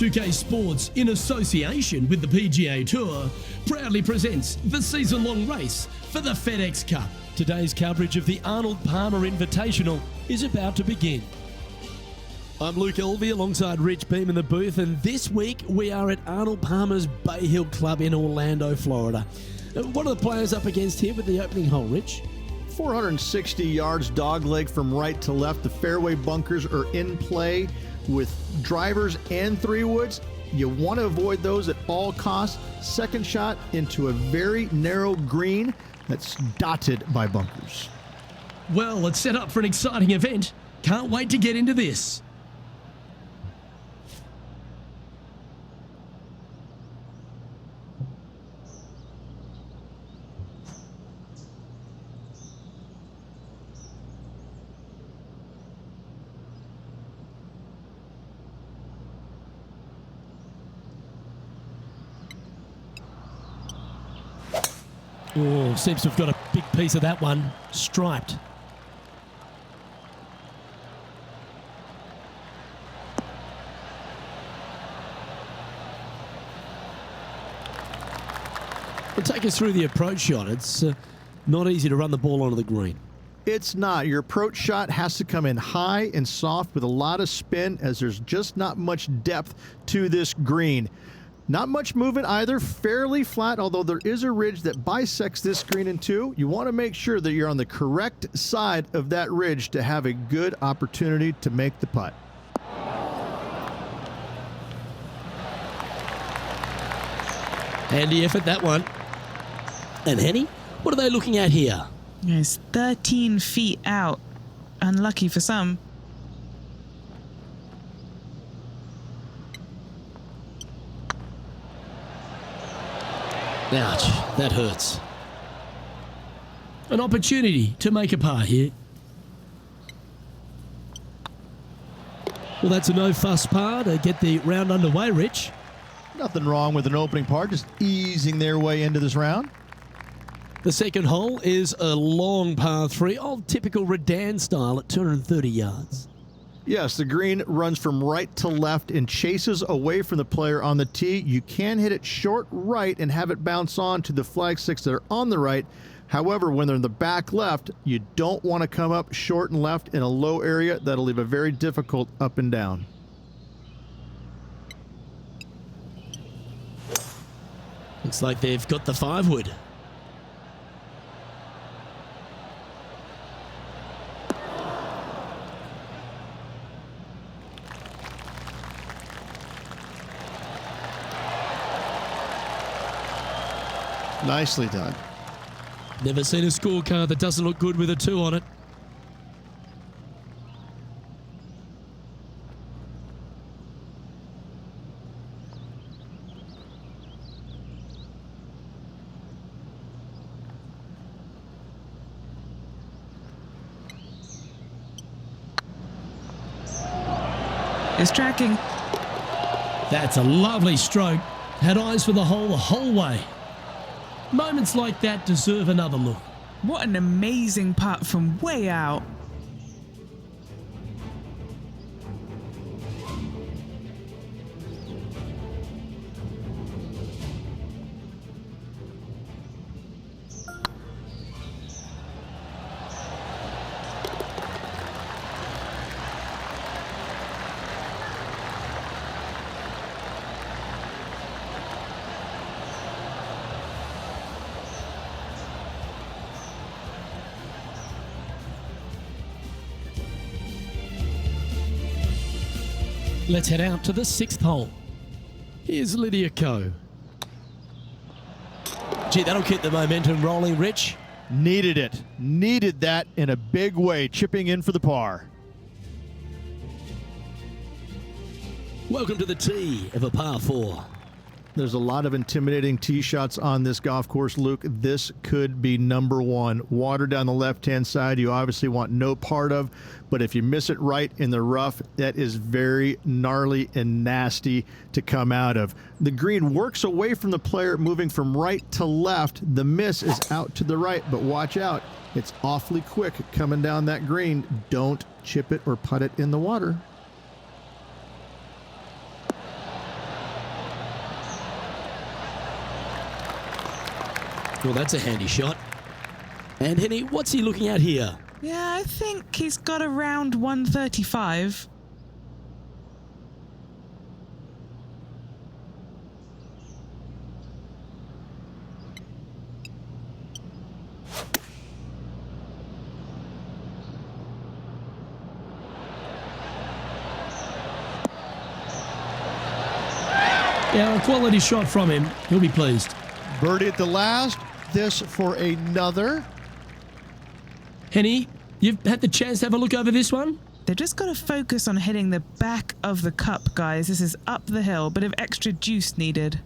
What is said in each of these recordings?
2K Sports, in association with the PGA Tour, proudly presents the season-long race for the FedEx Cup. Today's coverage of the Arnold Palmer Invitational is about to begin. I'm Luke Elvey alongside Rich Beam in the booth, and this week we are at Arnold Palmer's Bay Hill Club in Orlando, Florida. What are the players up against here with the opening hole, Rich? 460 yards dogleg from right to left. The fairway bunkers are in play with drivers and 3-woods. You want to avoid those at all costs. Second shot into a very narrow green that's dotted by bunkers. Well, it's set up for an exciting event. Can't wait to get into this. Oh, seems to have got a big piece of that one. Striped. Well, take us through the approach shot. It's not easy to run the ball onto the green. It's not. Your approach shot has to come in high and soft with a lot of spin, as there's just not much depth to this green. Not much movement either, fairly flat, although there is a ridge that bisects this green in two. You want to make sure that you're on the correct side of that ridge to have a good opportunity to make the putt. Handy effort, that one. And Henny, what are they looking at here? It's 13 feet out. Unlucky for some. Ouch, that hurts. An opportunity to make a par here. Well, that's a no-fuss par to get the round underway, Rich. Nothing wrong with an opening par, just easing their way into this round. The second hole is a long par 3, old typical Redan style at 230 yards. Yes, the green runs from right to left and chases away from the player on the tee. You can hit it short right and have it bounce on to the flag sticks that are on the right. However, when they're in the back left, you don't want to come up short and left in a low area. That'll leave a very difficult up and down. Looks like they've got the 5-wood. Nicely done. Never seen a scorecard that doesn't look good with a 2 on it. It's tracking. That's a lovely stroke. Had eyes for the whole way. Moments like that deserve another look. What an amazing putt from way out. Let's head out to the 6th hole. Here's Lydia Ko. Gee, that'll keep the momentum rolling, Rich. Needed it. Needed that in a big way, chipping in for the par. Welcome to the tee of a par 4. There's a lot of intimidating tee shots on this golf course, Luke. This could be number one. Water down the left-hand side, you obviously want no part of, but if you miss it right in the rough, that is very gnarly and nasty to come out of. The green works away from the player, moving from right to left. The miss is out to the right, but watch out. It's awfully quick coming down that green. Don't chip it or putt it in the water. Well, that's a handy shot. And Henny, what's he looking at here? Yeah, I think he's got around 135. Yeah, a quality shot from him. He'll be pleased. Birdie at the last. This for another. Henny, you've had the chance to have a look over this one? They've just got to focus on hitting the back of the cup, guys. This is up the hill, bit of extra juice needed.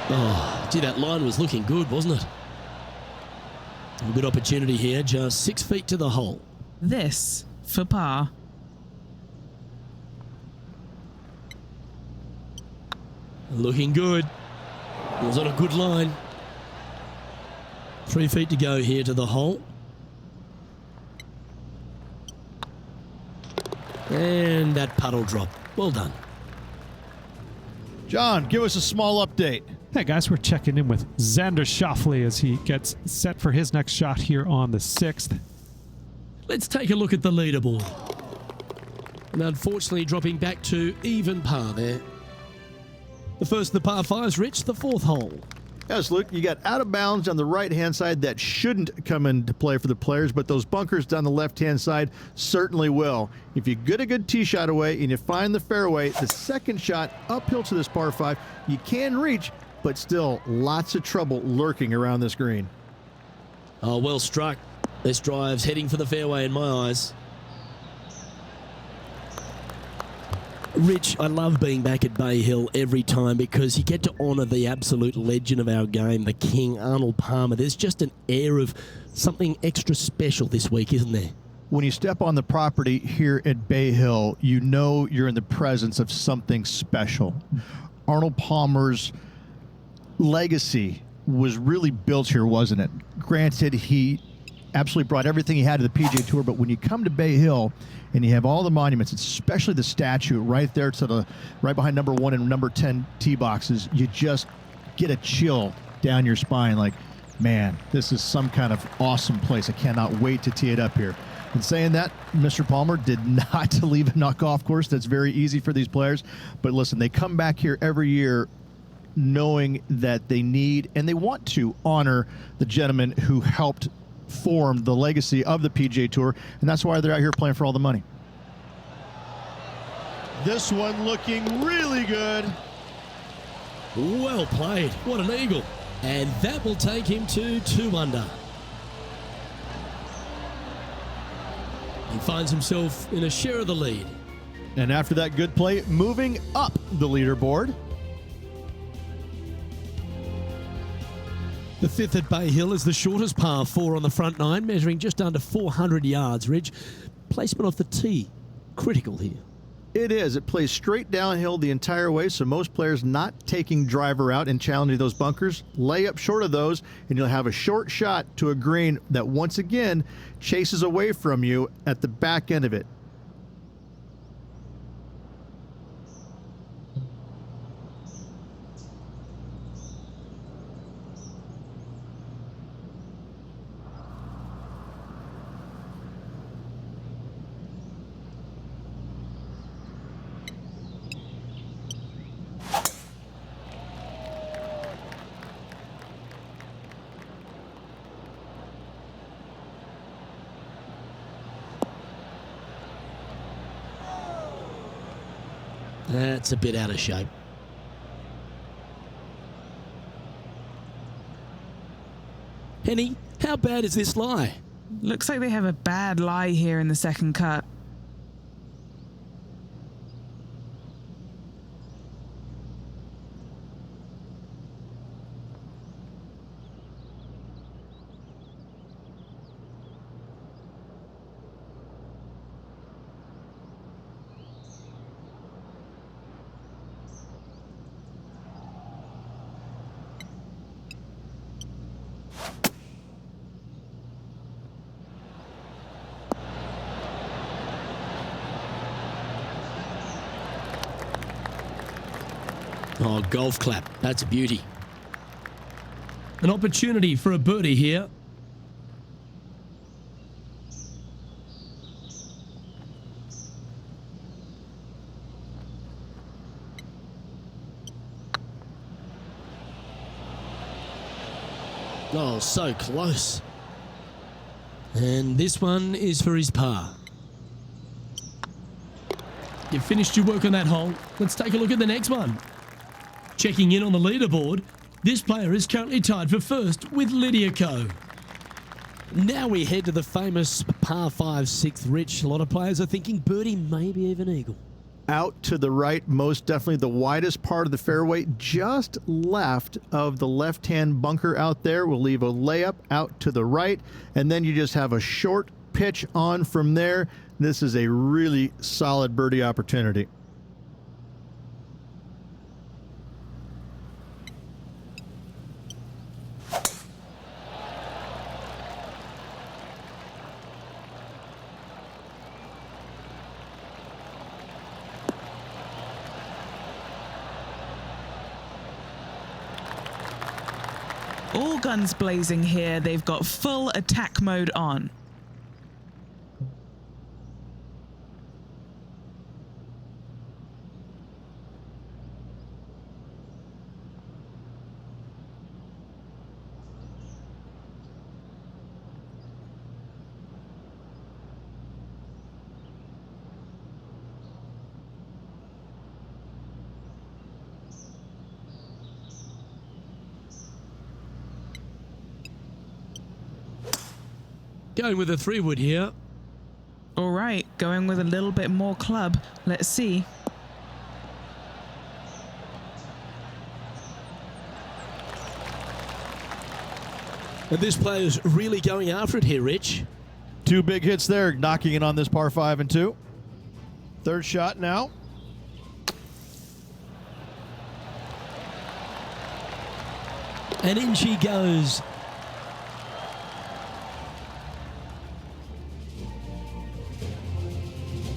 Oh, gee, that line was looking good, wasn't it? A good opportunity here, just 6 feet to the hole. This for par. Looking good. It was on a good line. 3 feet to go here to the hole. And that puddle drop. Well done. John, give us a small update. Hey guys, we're checking in with Xander Schauffele as he gets set for his next shot here on the 6th. Let's take a look at the leaderboard. And unfortunately dropping back to even par there. The first of the par 5s, Rich, the 4th hole. Yes, Luke, you got out of bounds on the right-hand side that shouldn't come into play for the players, but those bunkers down the left-hand side certainly will. If you get a good tee shot away and you find the fairway, the second shot uphill to this par 5, you can reach, but still lots of trouble lurking around this green. Oh, well struck. This drive's heading for the fairway in my eyes. Rich, I love being back at Bay Hill every time because you get to honour the absolute legend of our game, the King, Arnold Palmer. There's just an air of something extra special this week, isn't there? When you step on the property here at Bay Hill, you know you're in the presence of something special. Arnold Palmer's legacy was really built here, wasn't it? Granted, he absolutely brought everything he had to the PGA Tour, but when you come to Bay Hill and you have all the monuments, especially the statue right there to the right behind number 1 and number 10 tee boxes, you just get a chill down your spine like, man, this is some kind of awesome place. I cannot wait to tee it up here. And saying that, Mr. Palmer did not leave a knockoff course. That's very easy for these players. But listen, they come back here every year knowing that they need and they want to honor the gentleman who helped form the legacy of the PGA Tour, and that's why they're out here playing for all the money. This one looking really good. Well played. What an eagle. And that will take him to 2 under. He finds himself in a share of the lead. And after that good play, moving up the leaderboard. The 5th at Bay Hill is the shortest par 4 on the front 9, measuring just under 400 yards, Ridge. Placement off the tee, critical here. It is. It plays straight downhill the entire way, so most players not taking driver out and challenging those bunkers, lay up short of those, and you'll have a short shot to a green that once again chases away from you at the back end of it. That's a bit out of shape. Henny, how bad is this lie? Looks like they have a bad lie here in the second cut. Oh, golf clap. That's a beauty. An opportunity for a birdie here. Oh, so close. And this one is for his par. You've finished your work on that hole. Let's take a look at the next one. Checking in on the leaderboard, this player is currently tied for first with Lydia Ko. Now we head to the famous par 5 6th, Rich. A lot of players are thinking birdie, maybe even eagle. Out to the right, most definitely the widest part of the fairway, just left of the left-hand bunker out there. We'll leave a layup out to the right, and then you just have a short pitch on from there. This is a really solid birdie opportunity. All guns blazing here. They've got full attack mode on. Going with a 3-wood here. All right, going with a little bit more club. Let's see. And this player's really going after it here, Rich. 2 big hits there, knocking in on this par 5 and 2. Third shot now. And in she goes.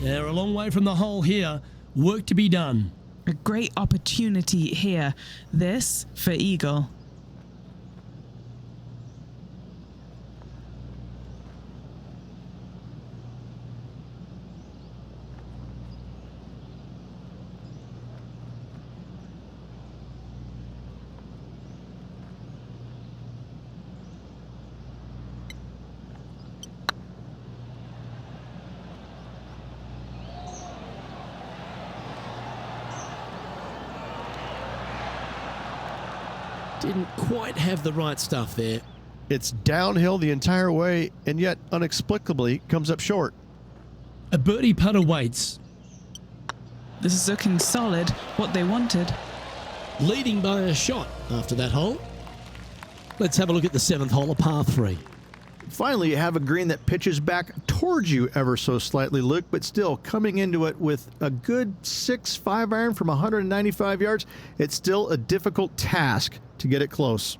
They're a long way from the hole here. Work to be done. A great opportunity here. This for eagle. Didn't quite have the right stuff there. It's downhill the entire way, and yet inexplicably comes up short. A birdie putt awaits. This is looking solid. What they wanted. Leading by a shot after that hole. Let's have a look at the 7th hole, a par 3. Finally, you have a green that pitches back towards you ever so slightly, Luke, but still coming into it with a good 6-5 iron from 195 yards. It's still a difficult task to get it close.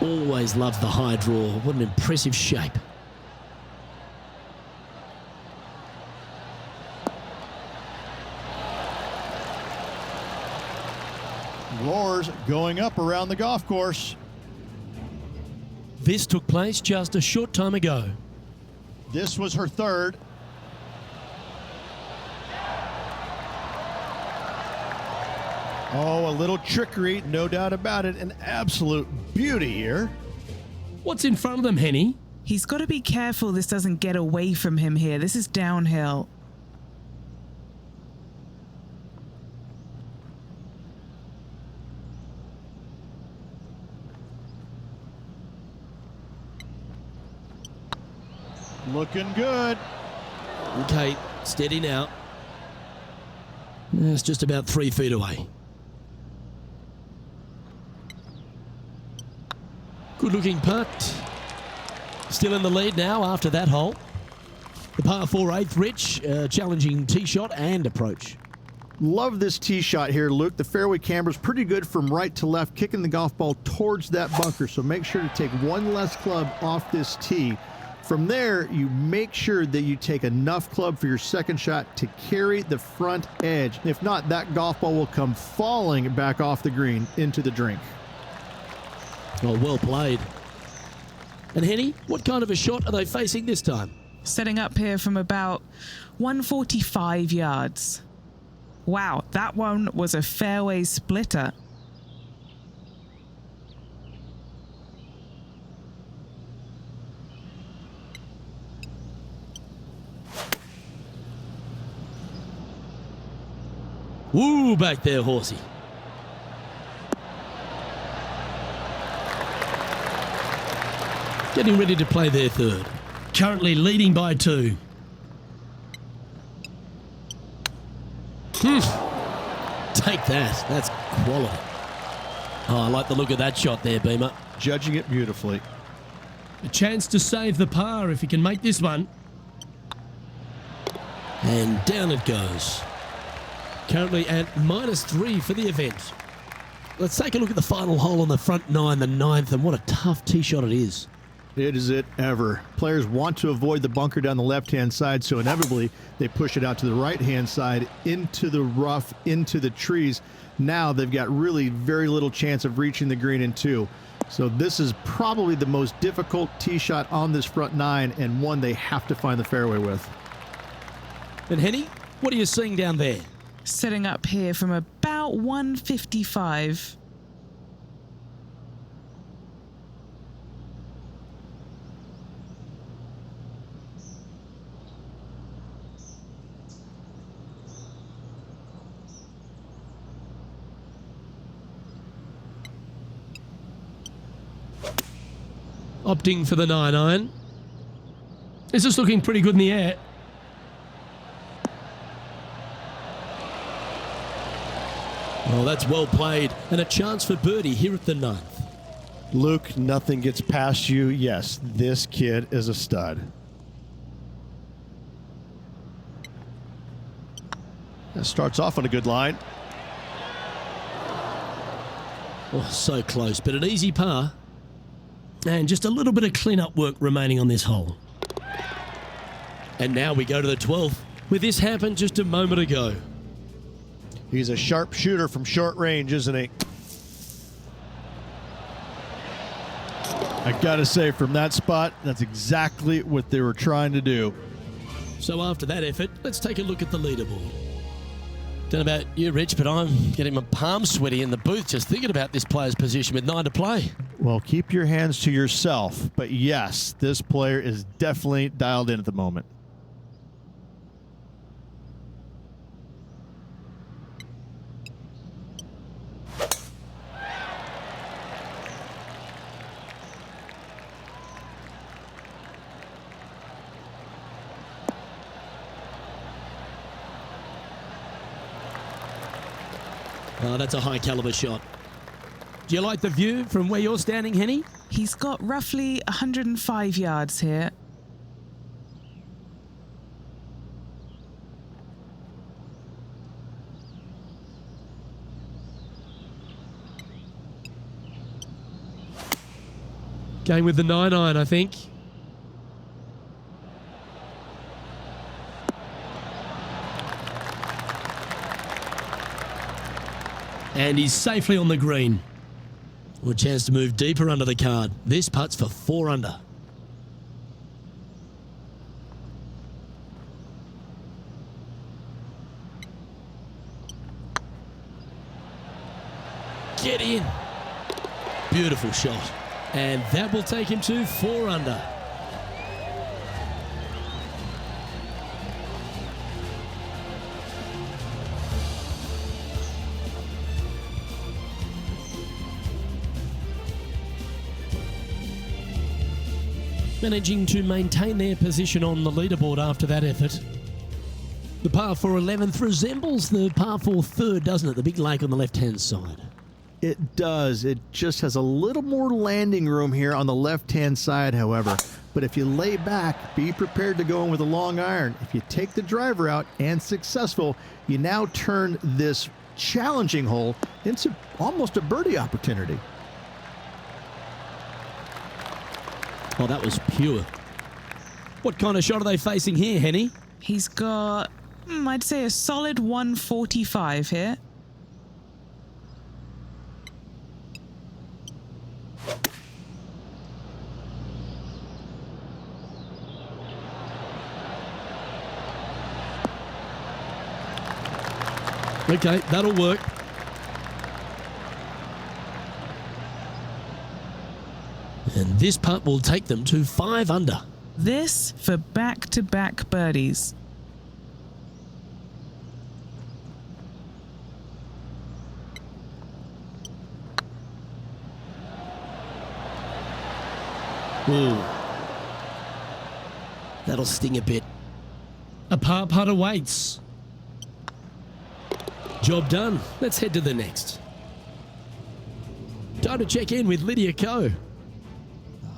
Always loves the high draw. What an impressive shape. Roars going up around the golf course. This took place just a short time ago. This was her third. Oh, a little trickery, no doubt about it. An absolute beauty here. What's in front of them, Henny? He's got to be careful this doesn't get away from him here. This is downhill. Looking good. Okay, steady now. It's just about 3 feet away. Good looking putt. Still in the lead now after that hole. The par 4 8th, Rich, challenging tee shot and approach. Love this tee shot here, Luke. The fairway camber's pretty good from right to left, kicking the golf ball towards that bunker. So make sure to take one less club off this tee. From there, you make sure that you take enough club for your second shot to carry the front edge. If not, that golf ball will come falling back off the green into the drink. Oh, well played. And Henny, what kind of a shot are they facing this time? Setting up here from about 145 yards. Wow, that one was a fairway splitter. Woo, back there, horsey. Getting ready to play their third. Currently leading by 2. Take that. That's quality. Oh, I like the look of that shot there, Beamer. Judging it beautifully. A chance to save the par if he can make this one. And down it goes. Currently at -3 for the event. Let's take a look at the final hole on the front 9, the 9th, and what a tough tee shot it is. It is it ever. Players want to avoid the bunker down the left-hand side, so inevitably they push it out to the right-hand side, into the rough, into the trees. Now they've got really very little chance of reaching the green in 2. So this is probably the most difficult tee shot on this front 9, and one they have to find the fairway with. And Henny, what are you seeing down there? Setting up here from about 155. Opting for the 9-iron. This is looking pretty good in the air. Oh, that's well played. And a chance for birdie here at the 9th. Luke, nothing gets past you. Yes, this kid is a stud. That starts off on a good line. Oh, so close, but an easy par. And just a little bit of clean-up work remaining on this hole. And now we go to the 12th, where this happened just a moment ago. He's a sharp shooter from short range, isn't he? I gotta say, from that spot, that's exactly what they were trying to do. So after that effort, let's take a look at the leaderboard. Don't know about you, Rich, but I'm getting my palms sweaty in the booth just thinking about this player's position with 9 to play. Well, keep your hands to yourself. But yes, this player is definitely dialed in at the moment. Oh, that's a high caliber shot. Do you like the view from where you're standing, Henny? He's got roughly 105 yards here. Going with the 9-iron, I think. And he's safely on the green. Well, a chance to move deeper under the card. This putt's for 4 under. Get in. Beautiful shot. And that will take him to 4 under. Managing to maintain their position on the leaderboard after that effort. The par 4 11th resembles the par 4 third, doesn't it? The big lake on the left-hand side. It does. It just has a little more landing room here on the left-hand side, however. But if you lay back, be prepared to go in with a long iron. If you take the driver out and successful, you now turn this challenging hole into almost a birdie opportunity. Oh, that was pure. What kind of shot are they facing here, Henny? He's got, I'd say, a solid 145 here. Okay, that'll work. And this putt will take them to 5 under. This for back-to-back birdies. Ooh. That'll sting a bit. A par putt awaits. Job done. Let's head to the next. Time to check in with Lydia Ko.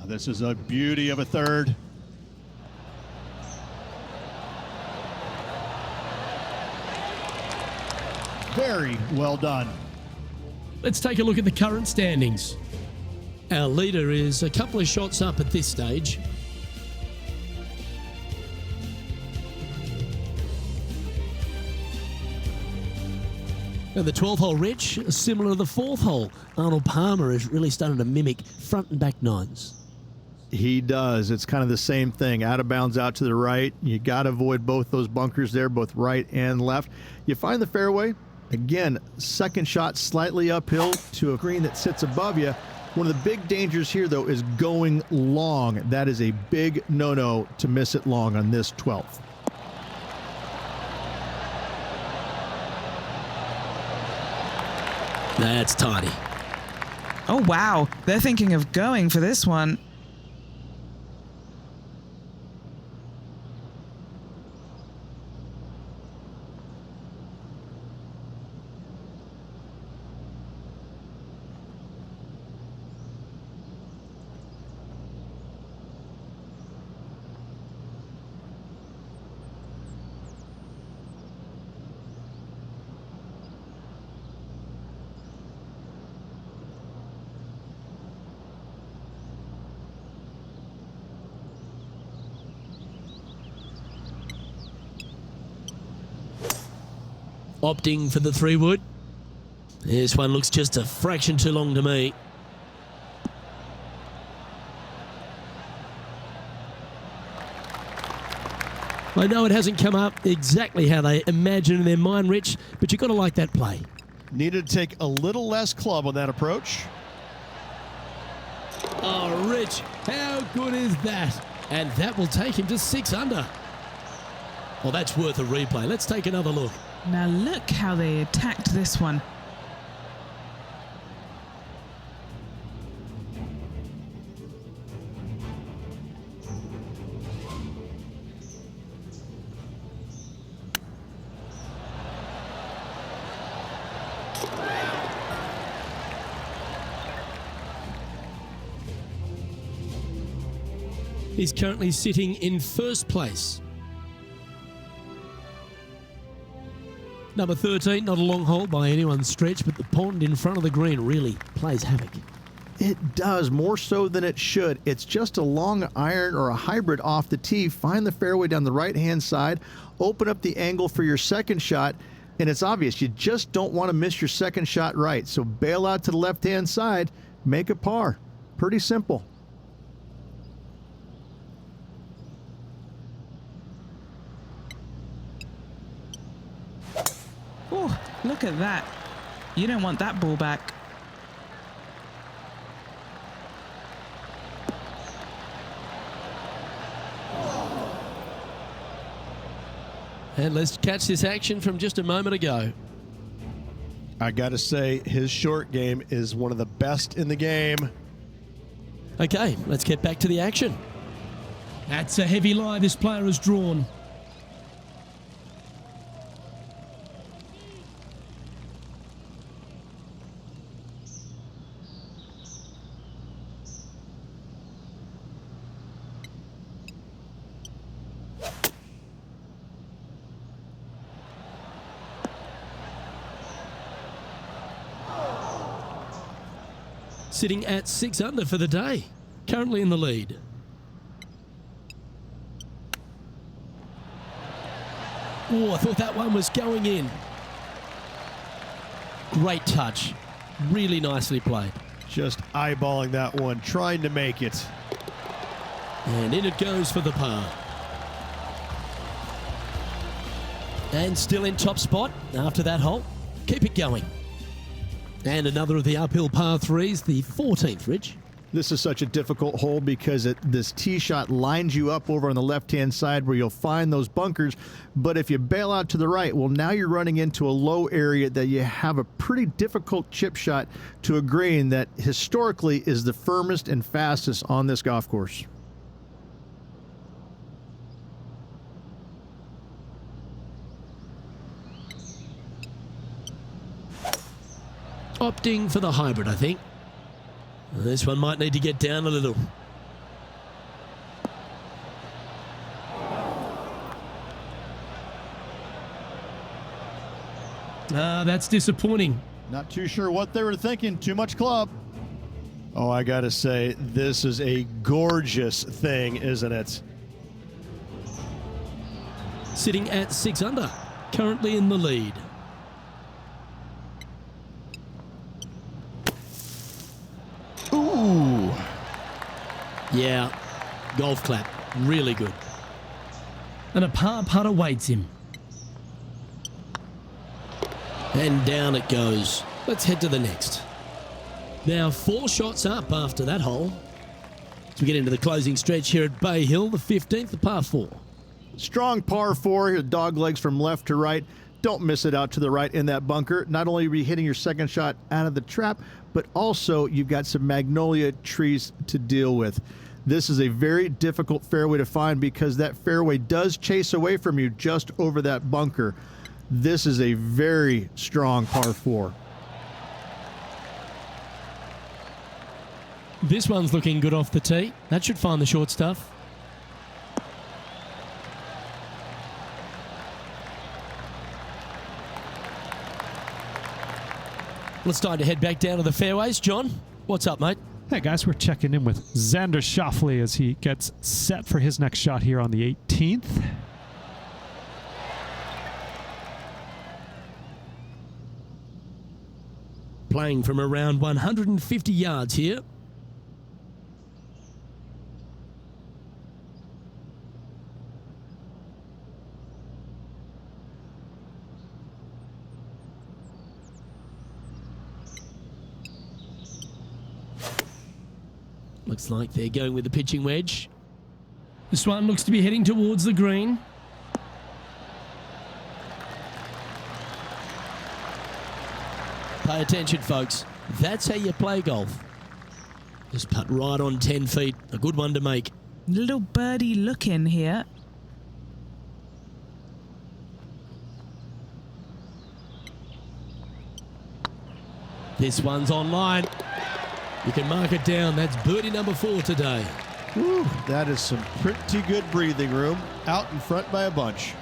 This is a beauty of a third. Very well done. Let's take a look at the current standings. Our leader is a couple of shots up at this stage. Now the 12th hole, Rich, similar to the 4th hole. Arnold Palmer is really starting to mimic front and back nines. He does. It's kind of the same thing. Out of bounds out to the right. You got to avoid both those bunkers there, both right and left. You find the fairway. Again, second shot slightly uphill to a green that sits above you. One of the big dangers here, though, is going long. That is a big no-no to miss it long on this 12th. That's tidy. Oh, wow. They're thinking of going for this one. Opting for the 3-wood. This one looks just a fraction too long to me. I know it hasn't come up exactly how they imagine in their mind, Rich, but you've got to like that play. Needed to take a little less club on that approach. Oh, Rich, how good is that? And that will take him to 6 under. Well, that's worth a replay. Let's take another look. Now look how they attacked this one. He's currently sitting in first place. Number 13, not a long hole by anyone's stretch, but the pond in front of the green really plays havoc. It does, more so than it should. It's just a long iron or a hybrid off the tee. Find the fairway down the right-hand side, open up the angle for your second shot, and it's obvious you just don't want to miss your second shot right. So bail out to the left-hand side, make a par. Pretty simple. Oh, look at that. You don't want that ball back. And let's catch this action from just a moment ago. I got to say, his short game is one of the best in the game. Okay, let's get back to the action. That's a heavy lie this player has drawn. Sitting at 6 under for the day. Currently in the lead. Oh, I thought that one was going in. Great touch. Really nicely played. Just eyeballing that one, trying to make it. And in it goes for the par. And still in top spot after that hole. Keep it going. And another of the uphill par threes, the 14th, Rich. This is such a difficult hole because this tee shot lines you up over on the left-hand side where you'll find those bunkers. But if you bail out to the right, well, now you're running into a low area that you have a pretty difficult chip shot to a green that historically is the firmest and fastest on this golf course. Opting for the hybrid, I think. This one might need to get down a little. That's disappointing. Not too sure what they were thinking. Too much club. Oh, I gotta say, this is a gorgeous thing, isn't it? Sitting at 6 under. Currently in the lead. Ooh. Yeah, golf clap. Really good. And a par putt awaits him. And down it goes. Let's head to the next. Now 4 shots up after that hole. As we get into the closing stretch here at Bay Hill, the 15th, the par 4. Strong par 4, dog legs from left to right. Don't miss it out to the right in that bunker. Not only are you hitting your second shot out of the trap, but also you've got some magnolia trees to deal with. This is a very difficult fairway to find because that fairway does chase away from you just over that bunker. This is a very strong par 4. This one's looking good off the tee. That should find the short stuff. Let's time to head back down to the fairways. John, what's up, mate? Hey guys, we're checking in with Xander Schauffele as he gets set for his next shot here on the 18th. Playing from around 150 yards here. Looks like they're going with the pitching wedge. This one looks to be heading towards the green. Pay attention, folks. That's how you play golf. Just putt right on 10 feet. A good one to make. Little birdie look in here. This one's online. You can mark it down. That's birdie number 4 today. Whew, that is some pretty good breathing room. Out in front by a bunch.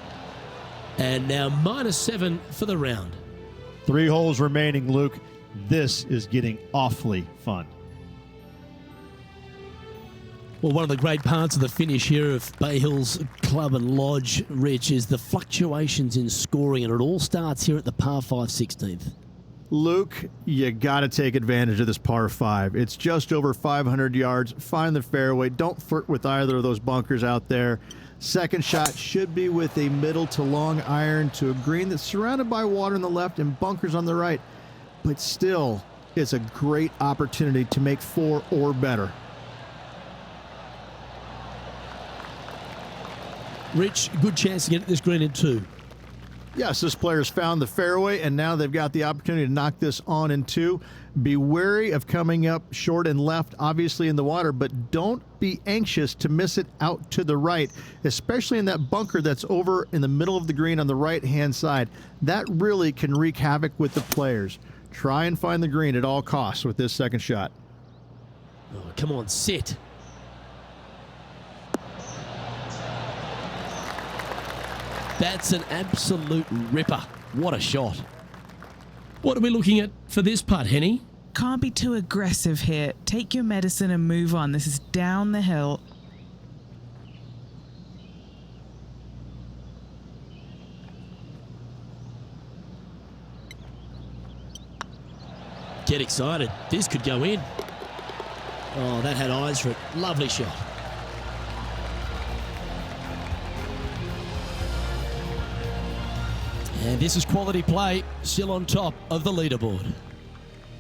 And now -7 for the round. 3 holes remaining, Luke. This is getting awfully fun. Well, one of the great parts of the finish here of Bay Hill's Club and Lodge, Rich, is the fluctuations in scoring, and it all starts here at the par 5 16th. Luke, you got to take advantage of this par 5. It's just over 500 yards. Find the fairway. Don't flirt with either of those bunkers out there. Second shot should be with a middle to long iron to a green that's surrounded by water on the left and bunkers on the right. But still, it's a great opportunity to make 4 or better. Rich, good chance to get this green in 2. Yes, this player's found the fairway, and now they've got the opportunity to knock this on in 2. Be wary of coming up short and left, obviously in the water, but don't be anxious to miss it out to the right, especially in that bunker that's over in the middle of the green on the right-hand side. That really can wreak havoc with the players. Try and find the green at all costs with this second shot. Oh, come on, sit. That's an absolute ripper. What a shot. What are we looking at for this putt, Henny? Can't be too aggressive here. Take your medicine and move on. This is down the hill. Get excited. This could go in. Oh, that had eyes for it. Lovely shot. And this is quality play, still on top of the leaderboard.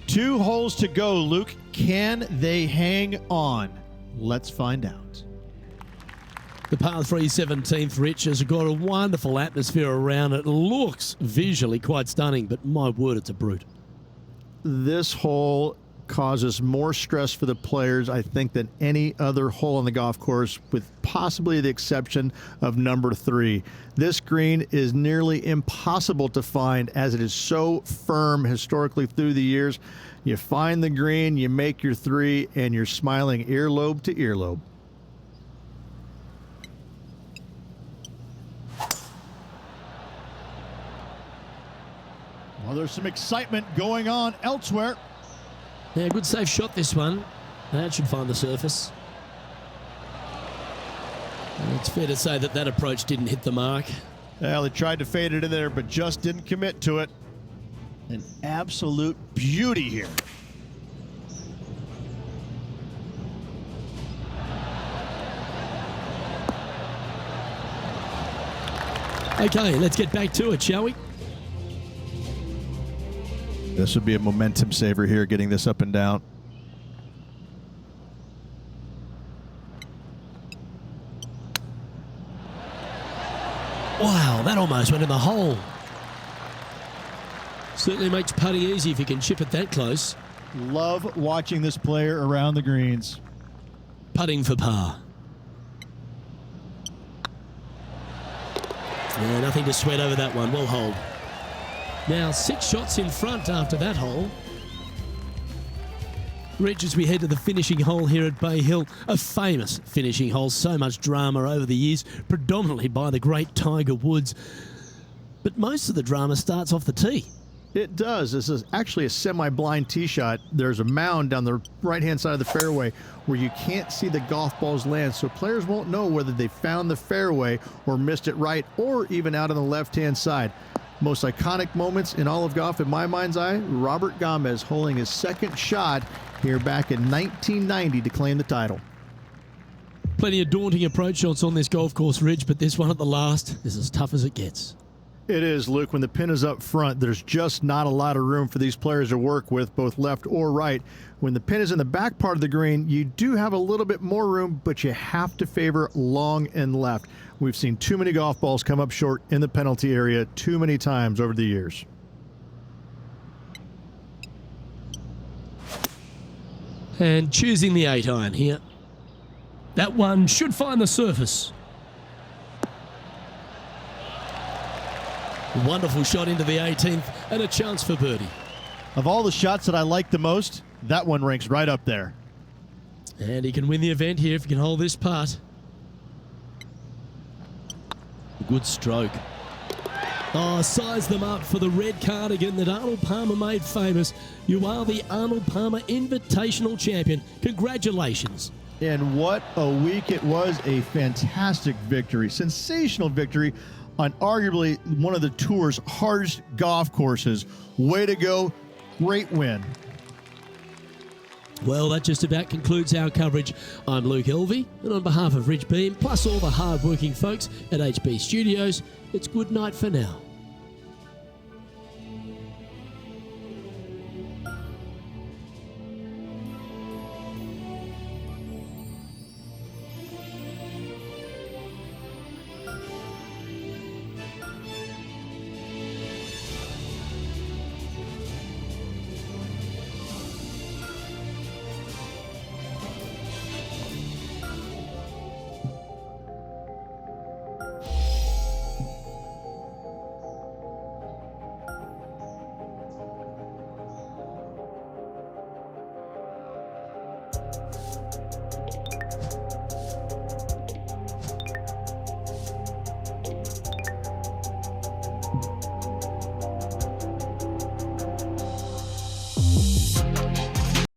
2 holes to go, Luke. Can they hang on? Let's find out. The par 3 17th, Rich, has got a wonderful atmosphere around it. Looks visually quite stunning, but my word, it's a brute. This hole causes more stress for the players, I think, than any other hole on the golf course, with possibly the exception of number 3. This green is nearly impossible to find as it is so firm historically through the years. You find the green, you make your 3, and you're smiling earlobe to earlobe. Well, there's some excitement going on elsewhere. Yeah, good safe shot, this one. That should find the surface. And it's fair to say that that approach didn't hit the mark. Well, they tried to fade it in there, but just didn't commit to it. An absolute beauty here. Okay, let's get back to it, shall we? This would be a momentum saver here, getting this up and down. Wow, that almost went in the hole. Certainly makes putting easy if you can chip it that close. Love watching this player around the greens. Putting for par. Yeah, nothing to sweat over that one. Well hold. Now 6 shots in front after that hole. Rich, as we head to the finishing hole here at Bay Hill, a famous finishing hole, so much drama over the years, predominantly by the great Tiger Woods. But most of the drama starts off the tee. It does. This is actually a semi-blind tee shot. There's a mound down the right-hand side of the fairway where you can't see the golf balls land, so players won't know whether they found the fairway or missed it right, or even out on the left-hand side. Most iconic moments in all of golf, in my mind's eye, Robert Gomez holding his second shot here back in 1990 to claim the title. Plenty of daunting approach shots on this golf course, Ridge, but this one at the last is as tough as it gets. It is, Luke. When the pin is up front, there's just not a lot of room for these players to work with, both left or right. When the pin is in the back part of the green, you do have a little bit more room, but you have to favor long and left. We've seen too many golf balls come up short in the penalty area too many times over the years. And choosing the 8-iron here. That one should find the surface. Wonderful shot into the 18th and a chance for birdie. Of all the shots that I like the most, that one ranks right up there. And he can win the event here if he can hold this putt. Good stroke. Oh, size them up for the red cardigan that Arnold Palmer made famous. You are the Arnold Palmer Invitational Champion. Congratulations. And what a week it was. A fantastic victory. Sensational victory on arguably one of the tour's hardest golf courses. Way to go. Great win. Well, that just about concludes our coverage. I'm Luke Elvey, and on behalf of Rich Beam, plus all the hard-working folks at HB Studios, it's good night for now.